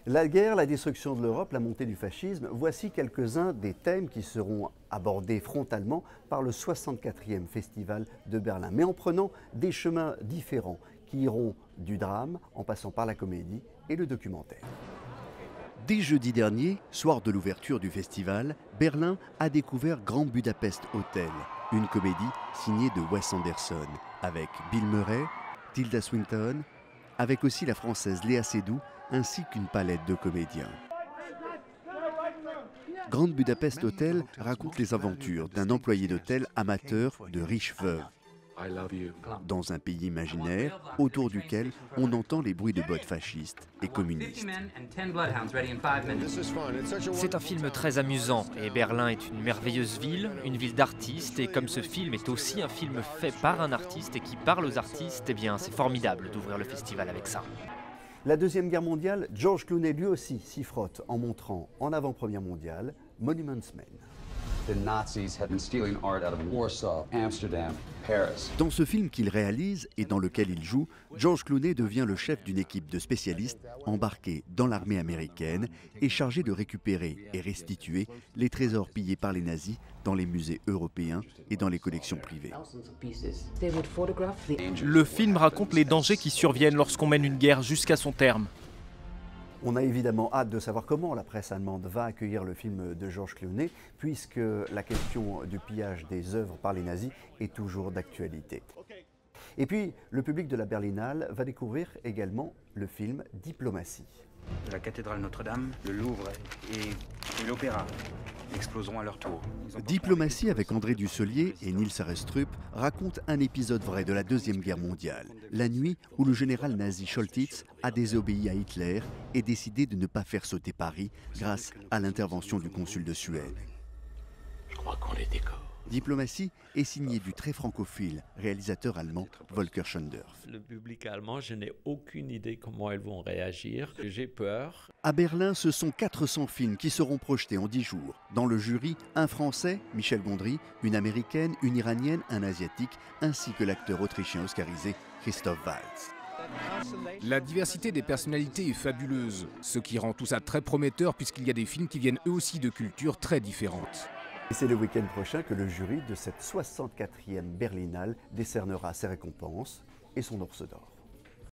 La guerre, la destruction de l'Europe, la montée du fascisme, voici quelques-uns des thèmes qui seront abordés frontalement par le 64e Festival de Berlin, mais en prenant des chemins différents qui iront du drame en passant par la comédie et le documentaire. Dès jeudi dernier, soir de l'ouverture du festival, Berlin a découvert Grand Budapest Hotel, une comédie signée de Wes Anderson, avec Bill Murray, Tilda Swinton, avec aussi la française Léa Seydoux, ainsi qu'une palette de comédiens. Grand Budapest Hotel raconte les aventures d'un employé d'hôtel amateur de riches veuves. Dans un pays imaginaire, autour duquel on entend les bruits de bottes fascistes et communistes. C'est un film très amusant et Berlin est une merveilleuse ville, une ville d'artistes, et comme ce film est aussi un film fait par un artiste et qui parle aux artistes, eh bien c'est formidable d'ouvrir le festival avec ça. La Deuxième Guerre mondiale, George Clooney lui aussi s'y frotte en montrant en avant-première mondiale Monuments Men. The Nazis had been stealing art out of Warsaw, Amsterdam, Paris. Dans ce film qu'il réalise et dans lequel il joue, George Clooney devient le chef d'une équipe de spécialistes embarqués dans l'armée américaine et chargé de récupérer et restituer les trésors pillés par les nazis dans les musées européens et dans les collections privées. Le film raconte les dangers qui surviennent lorsqu'on mène une guerre jusqu'à son terme. On a évidemment hâte de savoir comment la presse allemande va accueillir le film de George Clooney, puisque la question du pillage des œuvres par les nazis est toujours d'actualité. Et puis, le public de la Berlinale va découvrir également le film Diplomatie. La cathédrale Notre-Dame, le Louvre et l'Opéra exploseront à leur tour. Diplomatie avec André Dussolier et Nils Arestrup raconte un épisode vrai de la Deuxième Guerre mondiale, la nuit où le général nazi Choltitz a désobéi à Hitler et décidé de ne pas faire sauter Paris grâce à l'intervention du consul de Suède. Je crois qu'on les décore. Diplomatie est signé du très francophile réalisateur allemand Volker Schondorf. Le public allemand, je n'ai aucune idée comment ils vont réagir. J'ai peur. À Berlin, ce sont 400 films qui seront projetés en 10 jours. Dans le jury, un Français, Michel Gondry, une Américaine, une Iranienne, un Asiatique, ainsi que l'acteur autrichien oscarisé Christoph Waltz. La diversité des personnalités est fabuleuse, ce qui rend tout ça très prometteur puisqu'il y a des films qui viennent eux aussi de cultures très différentes. Et c'est le week-end prochain que le jury de cette 64e Berlinale décernera ses récompenses et son Ours d'or.